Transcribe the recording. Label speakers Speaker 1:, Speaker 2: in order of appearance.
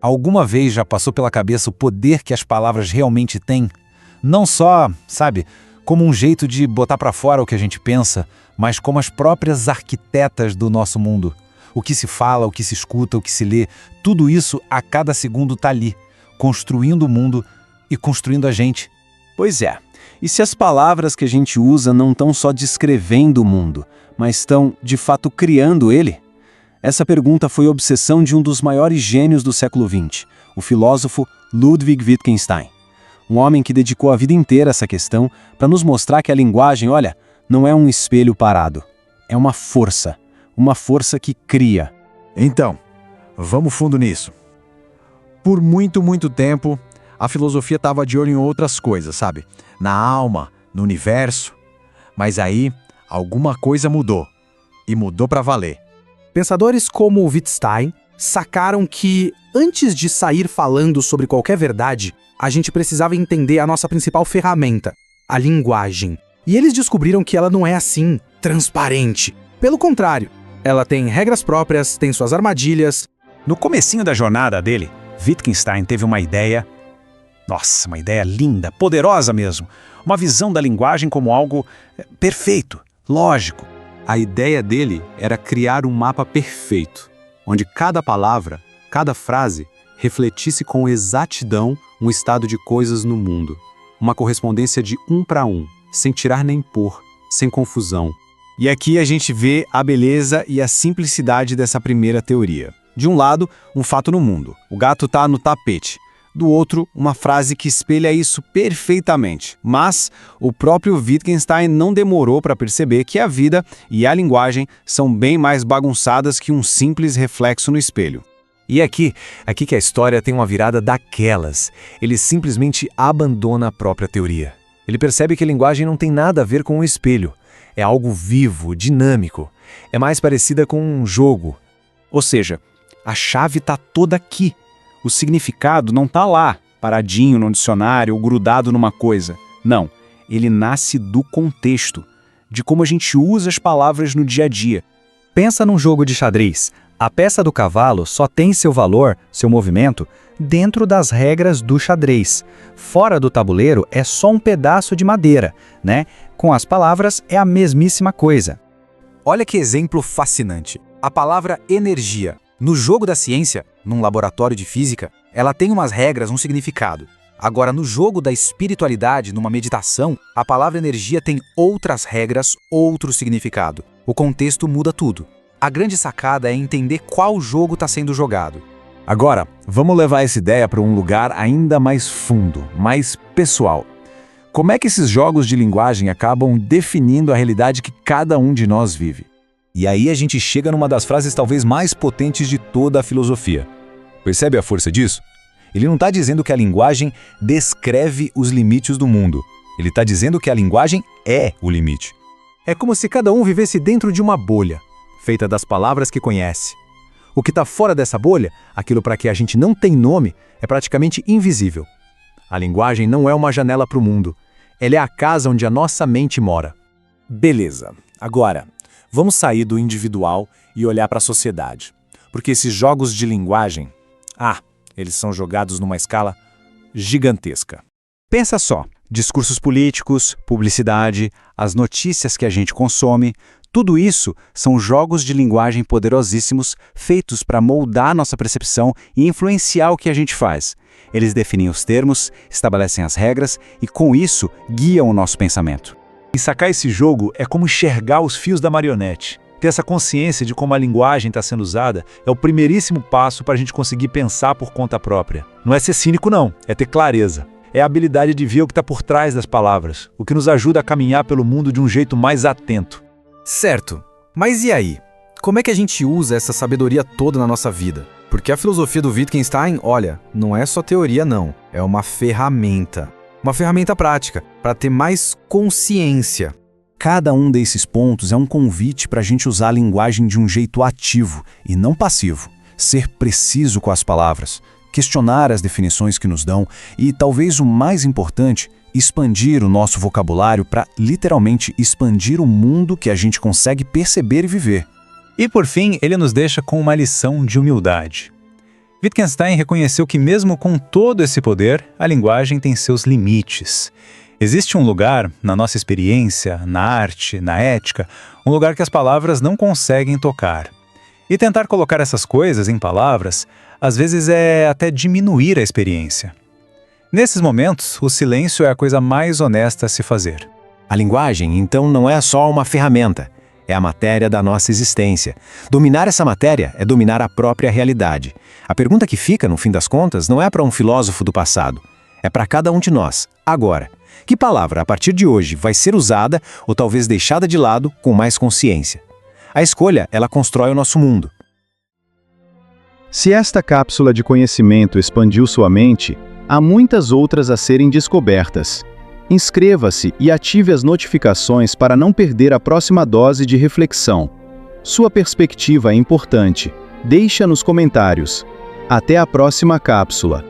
Speaker 1: Alguma vez já passou pela cabeça o poder que as palavras realmente têm? Não só, sabe, como um jeito de botar para fora o que a gente pensa, mas como as próprias arquitetas do nosso mundo. O que se fala, o que se escuta, o que se lê, tudo isso a cada segundo está ali, construindo o mundo e construindo a gente.
Speaker 2: Pois é. E se as palavras que a gente usa não estão só descrevendo o mundo, mas estão, de fato, criando ele? Essa pergunta foi a obsessão de um dos maiores gênios do século XX, o filósofo Ludwig Wittgenstein. Um homem que dedicou a vida inteira a essa questão para nos mostrar que a linguagem, olha, não é um espelho parado. É uma força que cria.
Speaker 3: Então, vamos fundo nisso. Por muito tempo, a filosofia estava de olho em outras coisas, sabe? Na alma, no universo. Mas aí, alguma coisa mudou. E mudou para valer.
Speaker 4: Pensadores como Wittgenstein sacaram que, antes de sair falando sobre qualquer verdade, a gente precisava entender a nossa principal ferramenta, a linguagem. E eles descobriram que ela não é assim, transparente. Pelo contrário, ela tem regras próprias, tem suas armadilhas.
Speaker 1: No comecinho da jornada dele, Wittgenstein teve uma ideia, uma ideia linda, poderosa mesmo. Uma visão da linguagem como algo perfeito, lógico.
Speaker 2: A ideia dele era criar um mapa perfeito, onde cada palavra, cada frase, refletisse com exatidão um estado de coisas no mundo. Uma correspondência de 1 para 1, sem tirar nem pôr, sem confusão. E aqui a gente vê a beleza e a simplicidade dessa primeira teoria. De um lado, um fato no mundo. O gato está no tapete. Do outro, uma frase que espelha isso perfeitamente. Mas o próprio Wittgenstein não demorou para perceber que a vida e a linguagem são bem mais bagunçadas que um simples reflexo no espelho.
Speaker 1: E aqui que a história tem uma virada daquelas. Ele simplesmente abandona a própria teoria. Ele percebe que a linguagem não tem nada a ver com um espelho. É algo vivo, dinâmico. É mais parecida com um jogo. Ou seja, a chave está toda aqui. O significado não está lá, paradinho no dicionário ou grudado numa coisa. Não, ele nasce do contexto, de como a gente usa as palavras no dia a dia.
Speaker 5: Pensa num jogo de xadrez. A peça do cavalo só tem seu valor, seu movimento, dentro das regras do xadrez. Fora do tabuleiro é só um pedaço de madeira, né? Com as palavras é a mesmíssima coisa.
Speaker 1: Olha que exemplo fascinante. A palavra energia. No jogo da ciência, num laboratório de física, ela tem umas regras, um significado. Agora, no jogo da espiritualidade, numa meditação, a palavra energia tem outras regras, outro significado. O contexto muda tudo. A grande sacada é entender qual jogo está sendo jogado.
Speaker 3: Agora, vamos levar essa ideia para um lugar ainda mais fundo, mais pessoal. Como é que esses jogos de linguagem acabam definindo a realidade que cada um de nós vive?
Speaker 1: E aí a gente chega numa das frases talvez mais potentes de toda a filosofia. Percebe a força disso? Ele não está dizendo que a linguagem descreve os limites do mundo. Ele está dizendo que a linguagem é o limite. É como se cada um vivesse dentro de uma bolha, feita das palavras que conhece. O que está fora dessa bolha, aquilo para que a gente não tem nome, é praticamente invisível. A linguagem não é uma janela para o mundo. Ela é a casa onde a nossa mente mora.
Speaker 2: Beleza. Agora, vamos sair do individual e olhar para a sociedade. Porque esses jogos de linguagem, eles são jogados numa escala gigantesca.
Speaker 5: Pensa só, discursos políticos, publicidade, as notícias que a gente consome, tudo isso são jogos de linguagem poderosíssimos feitos para moldar nossa percepção e influenciar o que a gente faz. Eles definem os termos, estabelecem as regras e, com isso, guiam o nosso pensamento.
Speaker 1: E sacar esse jogo é como enxergar os fios da marionete. Ter essa consciência de como a linguagem está sendo usada é o primeiríssimo passo para a gente conseguir pensar por conta própria. Não é ser cínico, não. É ter clareza. É a habilidade de ver o que está por trás das palavras, o que nos ajuda a caminhar pelo mundo de um jeito mais atento.
Speaker 4: Certo, mas e aí? Como é que a gente usa essa sabedoria toda na nossa vida? Porque a filosofia do Wittgenstein, olha, não é só teoria não, é uma ferramenta. Uma ferramenta prática, para ter mais consciência.
Speaker 2: Cada um desses pontos é um convite para a gente usar a linguagem de um jeito ativo e não passivo. Ser preciso com as palavras, questionar as definições que nos dão e, talvez o mais importante, expandir o nosso vocabulário para, literalmente, expandir o mundo que a gente consegue perceber e viver.
Speaker 1: E, por fim, ele nos deixa com uma lição de humildade. Wittgenstein reconheceu que mesmo com todo esse poder, a linguagem tem seus limites. Existe um lugar, na nossa experiência, na arte, na ética, um lugar que as palavras não conseguem tocar. E tentar colocar essas coisas em palavras, às vezes é até diminuir a experiência. Nesses momentos, o silêncio é a coisa mais honesta a se fazer.
Speaker 6: A linguagem, então, não é só uma ferramenta, é a matéria da nossa existência. Dominar essa matéria é dominar a própria realidade. A pergunta que fica, no fim das contas, não é para um filósofo do passado, é para cada um de nós, agora. Que palavra, a partir de hoje, vai ser usada ou talvez deixada de lado com mais consciência? A escolha, ela constrói o nosso mundo.
Speaker 7: Se esta cápsula de conhecimento expandiu sua mente, há muitas outras a serem descobertas. Inscreva-se e ative as notificações para não perder a próxima dose de reflexão. Sua perspectiva é importante. Deixa nos comentários. Até a próxima cápsula.